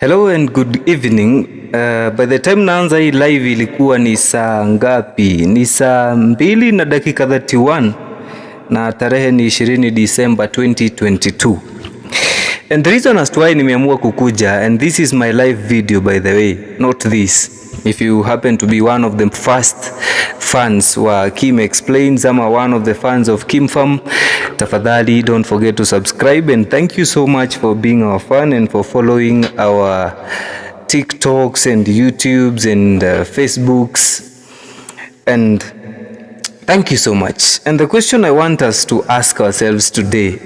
Hello and good evening. By the time naanza hii live ilikuwa ni saa ngapi? Ni saa 2:31 na tarehe ni 20 December 2022. And the reason as to why nimeamua kukuja, and this is my live video by the way, not this. If you happen to be one of the first fans wa Kim Explains ama one of the fans of Kim Farm, tafadhali don't forget to subscribe, and thank you so much for being our fan and for following our TikToks and YouTubes and Facebooks, and thank you so much. And the question I want us to ask ourselves today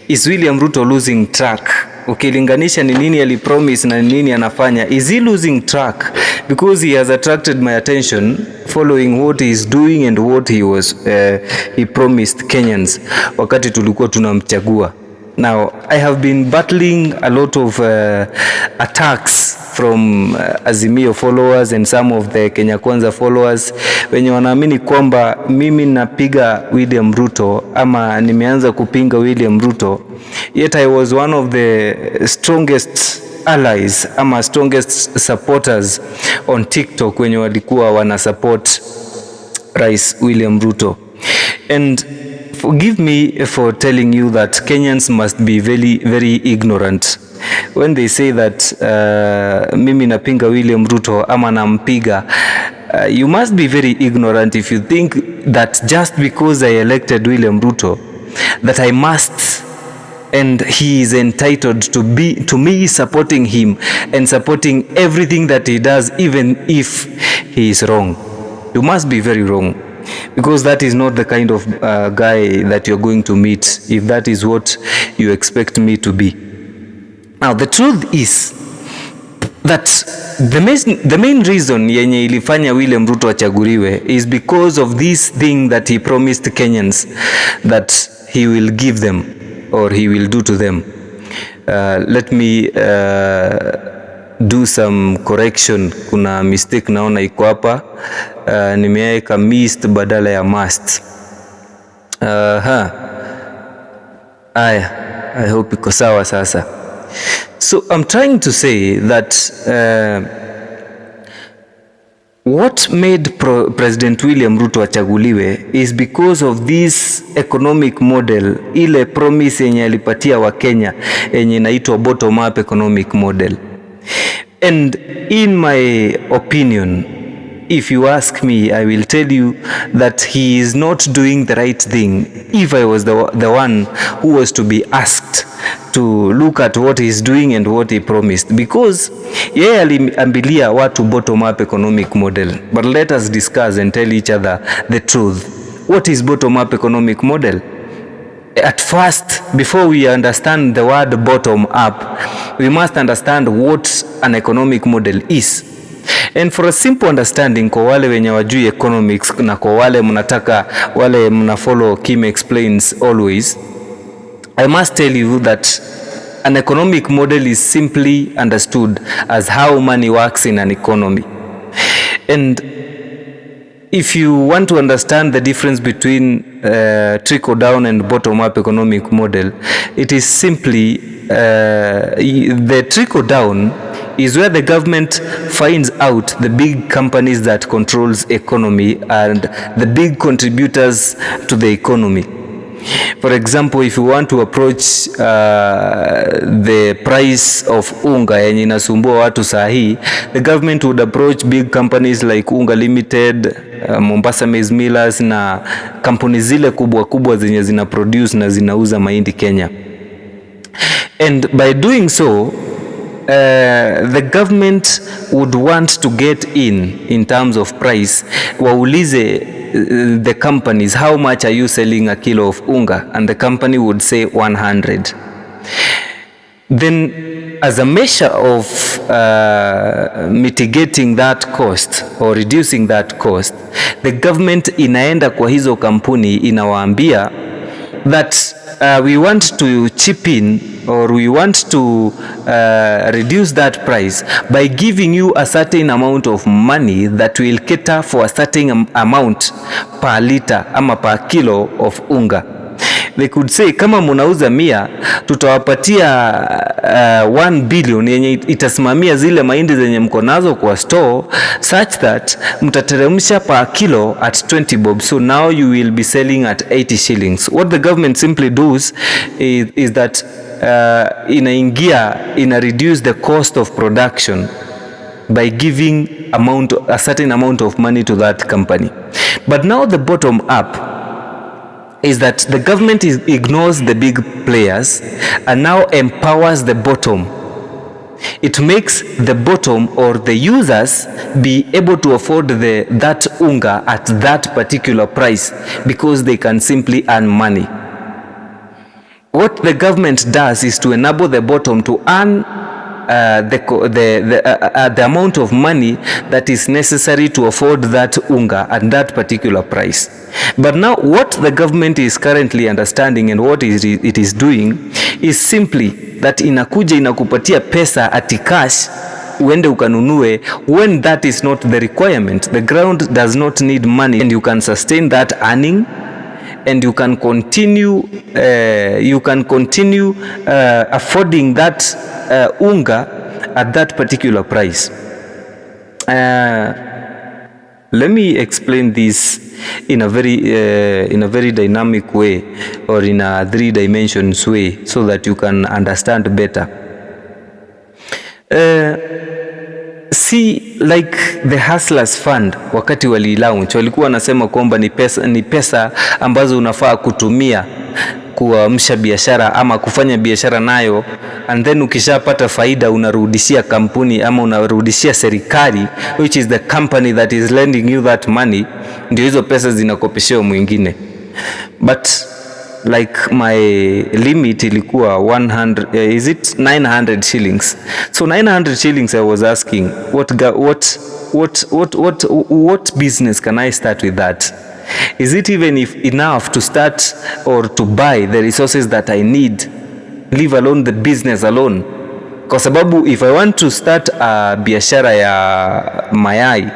is William Ruto losing track? Ukilinganisha ni nini alipromise na nini anafanya, is he losing track? Because he has attracted my attention following what he is doing and what he promised Kenyans wakati tulikuwa tunamchagua. Now I have been battling a lot of attacks from Azimio followers and some of the Kenya Kwanza followers wenye wanaamini kwamba mimi napiga William Ruto ama nimeanza kupinga William Ruto, yet I was one of the strongest allies ama strongest supporters on TikTok wenye walikuwa wana support Rais William Ruto. And forgive me for telling you that Kenyans must be very, very ignorant when they say that mimi napinga William Ruto ama nampiga. You must be very ignorant if you think that just because I elected William Ruto that I must and he is entitled to me supporting him and supporting everything that he does, even if he is wrong. You must be very wrong, because that is not the kind of guy that you're going to meet if that is what you expect me to be. Now the truth is that the main reason yenye ilifanya William Ruto achaguliwe is because of this thing that he promised Kenyans that he will give them or he will do to them. Let me do some correction. Kuna mistake naona iko hapa, nimeweka missed badala ya must. Aya, I hope iko sawa sasa. So I'm trying to say that what made President William Ruto achaguliwe is because of this economic model, ile promise yenye alipatia wa Kenya yenye inaitwa bottom up economic model. And in my opinion, if you ask me, I will tell you that he is not doing the right thing. If I was the one who was to be asked to look at what he is doing and what he promised, because yeye aliambilia watu bottom up economic model. But let us discuss and tell each other the truth. What is bottom up economic model? At first, before we understand the word bottom up, we must understand what an economic model is. And for a simple understanding, kwa wale wenye wajui economics na kwa wale mna follow Kim Explains always, I must tell you that an economic model is simply understood as how money works in an economy. And if you want to understand the difference between trickle down and bottom up economic model, it is simply the trickle down is where the government finds out the big companies that controls economy and the big contributors to the economy. For example, if you want to approach the price of unga yenye inasumbua watu sahi, the government would approach big companies like Unga Limited, Mombasa Maize Millers na kampuni zile kubwa kubwa zenye zina produce na zinauza mahindi Kenya. And by doing so, the government would want to get in terms of price. Waulize the companies, how much are you selling a kilo of unga? And the company would say 100. Then as a measure of mitigating that cost or reducing that cost, the government inaenda kwa hizo kampuni inawaambia that we want to chip in or we want to reduce that price by giving you a certain amount of money that will cater for a certain amount per liter ama per kilo of unga. They could say kama mnauza 100 tutawapatia 1 billion yenye itasimamia zile mahindi zenye mko nazo kwa store, such that mtateremsha per kilo at 20 bob, so now you will be selling at 80 shillings. What the government simply does is that ina reduce the cost of production by giving a certain amount of money to that company. But now the bottom up is that the government ignores the big players and now empowers the bottom. It makes the bottom or the users be able to afford that unga at that particular price because they can simply earn money. What the government does is to enable the bottom to earn the amount of money that is necessary to afford that unga at that particular price. But now what the government is currently understanding and what it is doing is simply that inakupatia pesa ati cash uende ukanunue, when that is not the requirement. The ground does not need money and you can sustain that earning and you can continue affording that unga at that particular price. Let me explain this in a very dynamic way, or in a 3 dimensions way, so that you can understand better. See, like the Hustlers Fund, wakati wali launch walikuwa wanasema kwamba ni pesa ambazo unafaa kutumia kuamsha biashara ama kufanya biashara nayo, and then ukishapata faida unarudishia kampuni ama unarudishia serikali, which is the company that is lending you that money. Ndio hizo pesa zinakopeshwa mwingine. But like my limit ilikuwa 900 shillings. So 900 shillings, I was asking what business can I start with that? Is it even enough to start or to buy the resources that I need, leave alone the business alone? Kwa sababu if I want to start a biashara ya mayai,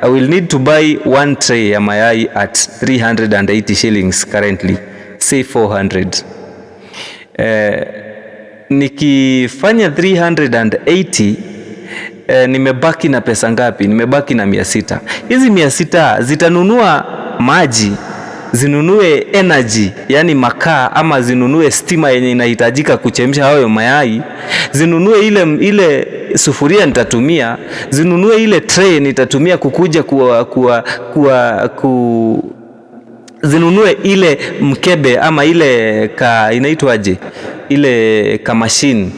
I will need to buy 1 tray ya mayai at 380 shillings currently, say 400. Nikifanya 380, nimebaki na pesa ngapi? Nimebaki na 600. Hizi 600 zitanunua maji, zinunue energy, yani makaa, ama zinunue stima yenye inahitajika kuchemsha hayo mayai, zinunue ile sufuria nitatumia, zinunue ile tray nitatumia kukuja zinunue ile mkebe ama ile inaitwaje, ile machine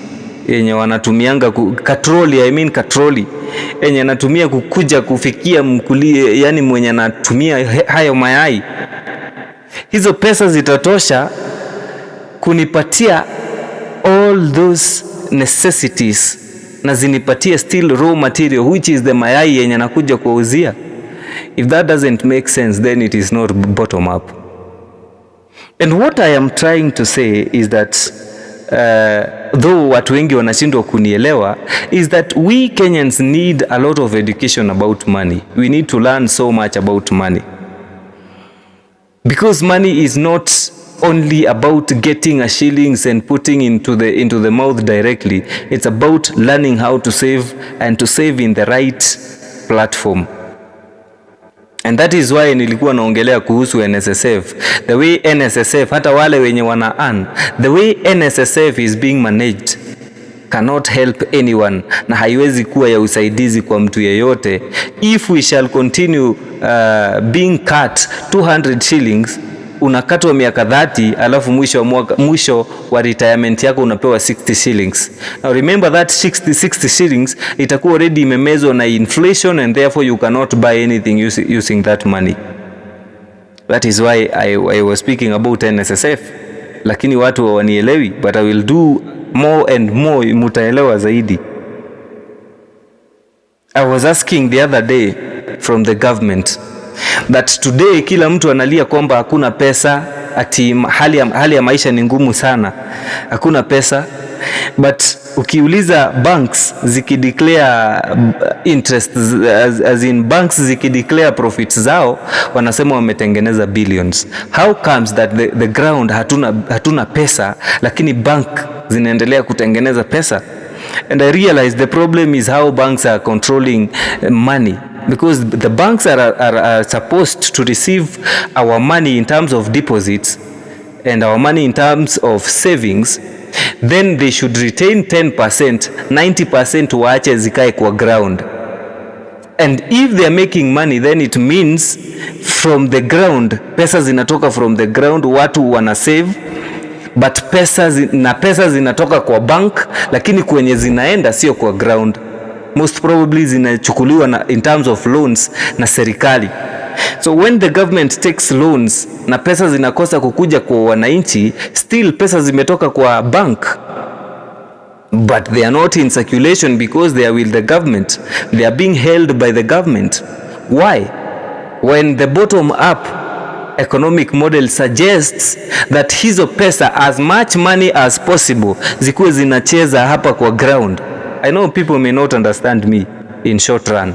yenye wanatumianga katroli yenye anatumia kukuja kufikia mkulie, yani mwenye anatumia hayo mayai. Hizo pesa zitatosha kunipatia all those necessities na zinipatie still raw material, which is the mayai yenye nakuja kuuzia. If that doesn't make sense, then it is not bottom up. And what I am trying to say is that though watu wengi wanashindwa kunielewa, is that we Kenyans need a lot of education about money. We need to learn so much about money, because money is not only about getting a shillings and putting into the mouth directly. It's about learning how to save, and to save in the right platform. And that is why nilikuwa naongelea kuhusu NSSF. The way NSSF, hata wale wenye wana earn, the way NSSF is being managed cannot help anyone, na haiwezi kuwa ya usaidizi kwa mtu yeyote. If we shall continue being cut 200 shillings, unakatwa miaka 30, alafu mwisho wa retirement yako unapewa 60 shillings. Now remember that 60 shillings itakuwa already imemezwa na inflation, and therefore you cannot buy anything using that money. That is why I was speaking about NSSF. Lakini watu hawanielewi, but I will do more and more, mutaelewa zaidi. I was asking the other day from the government that today kila mtu analia kwamba hakuna pesa, ati hali ya maisha ni ngumu sana, hakuna pesa. But ukiuliza banks zikideclare interest as in banks zikideclare profits zao wanasema wametengeneza billions. How comes that the ground hatuna pesa lakini bank zinaendelea kutengeneza pesa? And I realize the problem is how banks are controlling money, because the banks are supposed to receive our money in terms of deposits and our money in terms of savings, then they should retain 10%, 90% waache zikae kwa ground. And if they are making money, then it means from the ground, pesa zinatoka from the ground, watu wana save, but pesa zinatoka kwa bank, lakini kwenye zinaenda sio kwa ground. Most probably zinachukuliwa in terms of loans na serikali. So when the government takes loans na pesa zinakosa kukuja kwa wananchi, still pesa zimetoka kwa bank, but they are not in circulation because they are with the government. They are being held by the government. Why? When the bottom up economic model suggests that hizo pesa, as much money as possible, zikuwe zinacheza hapa kwa ground. I know people may not understand me in short run,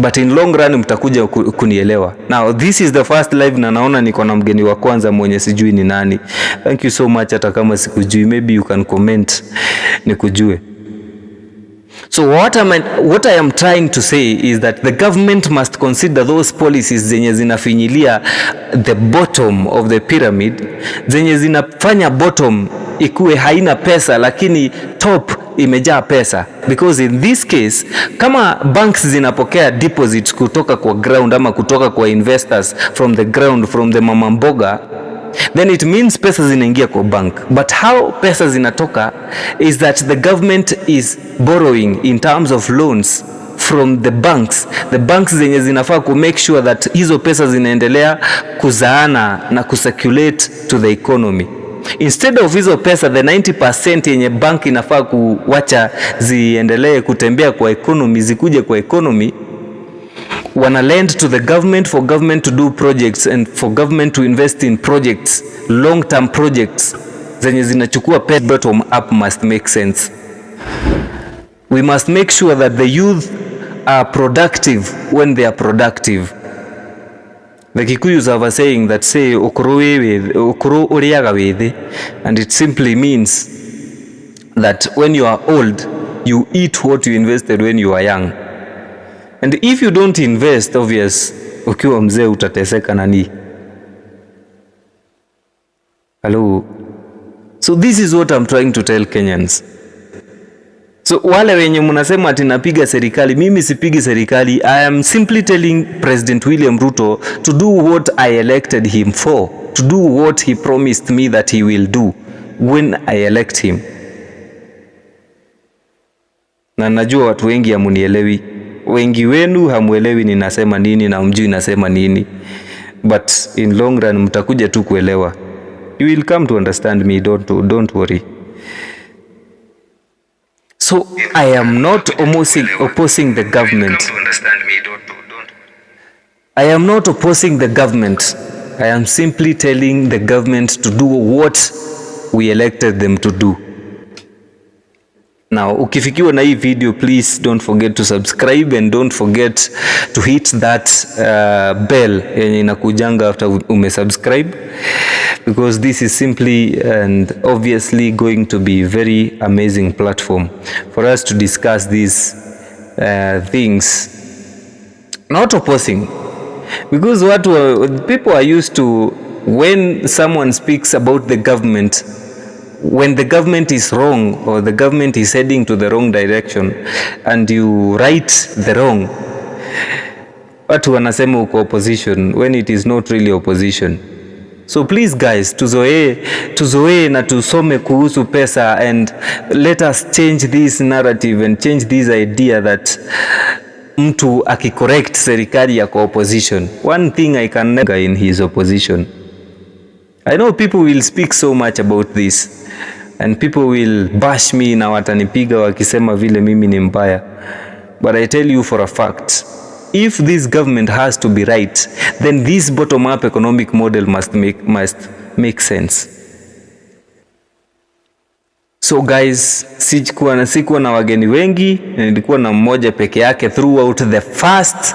but in long run mtakuja kunielewa. Now this is the first live na naona niko na mgeni wa kwanza mwenye sijui ni nani. Thank you so much, hata kama sikujui, maybe you can comment nikujue. So what I am trying to say is that the government must consider those policies zenye zinafinyilia the bottom of the pyramid, zenye zinafanya bottom ikuwe haina pesa lakini top imejaa pesa. Because in this case, kama banks zinapokea deposits kutoka kwa ground ama kutoka kwa investors from the ground, from the mama mboga, then it means pesa zinaingia kwa bank. But how pesa zinatoka is that the government is borrowing in terms of loans from the banks. The banks zenye zinafaa ku make sure that hizo pesa zinaendelea kuzaana na kucirculate to the economy. Instead of hizo pesa, the 90% yenye bank inafaa kuwacha ziendelee kutembea kwa economy, zikuje kwa economy, wana lend to the government for government to do projects and for government to invest in projects, long term projects zenye zinachukua pesa. Bottom up must make sense. We must make sure that the youth are productive when they are productive. The Kikuyus have a saying that say ukuru uriaga wethi, and it simply means that when you are old, you eat what you invested when you are young. And if you don't invest, obvious, ukiwa mzee utateseka nani. Hello. So this is what I'm trying to tell Kenyans. So wale wenye mnasema ati napiga serikali, mimi sipigi serikali. I am simply telling President William Ruto to do what I elected him for, to do what he promised me that he will do when I elect him. Na najua watu wengi hamunielewi. Wengi wenu hamuelewi ninasema nini na mjui nasema nini. But in long run mtakuja tu kuelewa. You will come to understand me, don't worry. So I am not opposing the government. I am not opposing the government. I am simply telling the government to do what we elected them to do. Now, ukifikiwa na hii video, please don't forget to subscribe and don't forget to hit that bell yenye inakujanga after umesubscribe, because this is simply and obviously going to be very amazing platform for us to discuss these things. Not opposing, because people are used to, when someone speaks about the government, when the government is wrong or the government is heading to the wrong direction and you right the wrong, watu wanasema uko opposition when it is not really opposition. So please guys, tuzoee na tusome kuhusu pesa, and let us change this narrative and change this idea that mtu akicorrect serikali ya opposition. One thing I can never in his opposition. I know people will speak so much about this and people will bash me na watanipiga wakisema vile mimi ni mbaya. But I tell you for a fact, if this government has to be right, then this bottom-up economic model must make sense. So guys, sikuwa na wageni wengi, nilikuwa na mmoja peke yake throughout the first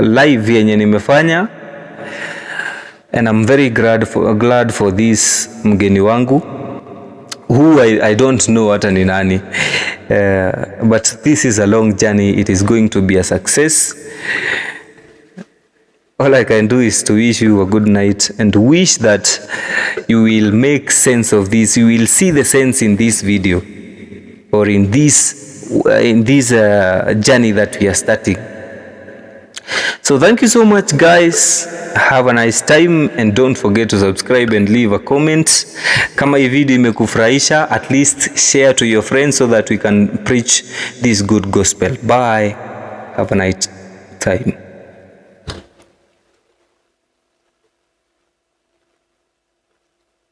live yenye nimefanya, and I'm very glad for this mgeni wangu who I don't know hata ni nani, but this is a long journey. It is going to be a success. All I can do is to wish you a good night and wish that you will make sense of this. You will see the sense in this video or in this journey that we are starting. So thank you so much guys. Have a nice time and don't forget to subscribe and leave a comment. Kama hii video imekufurahisha, at least share to your friends so that we can preach this good gospel. Bye. Have a nice time.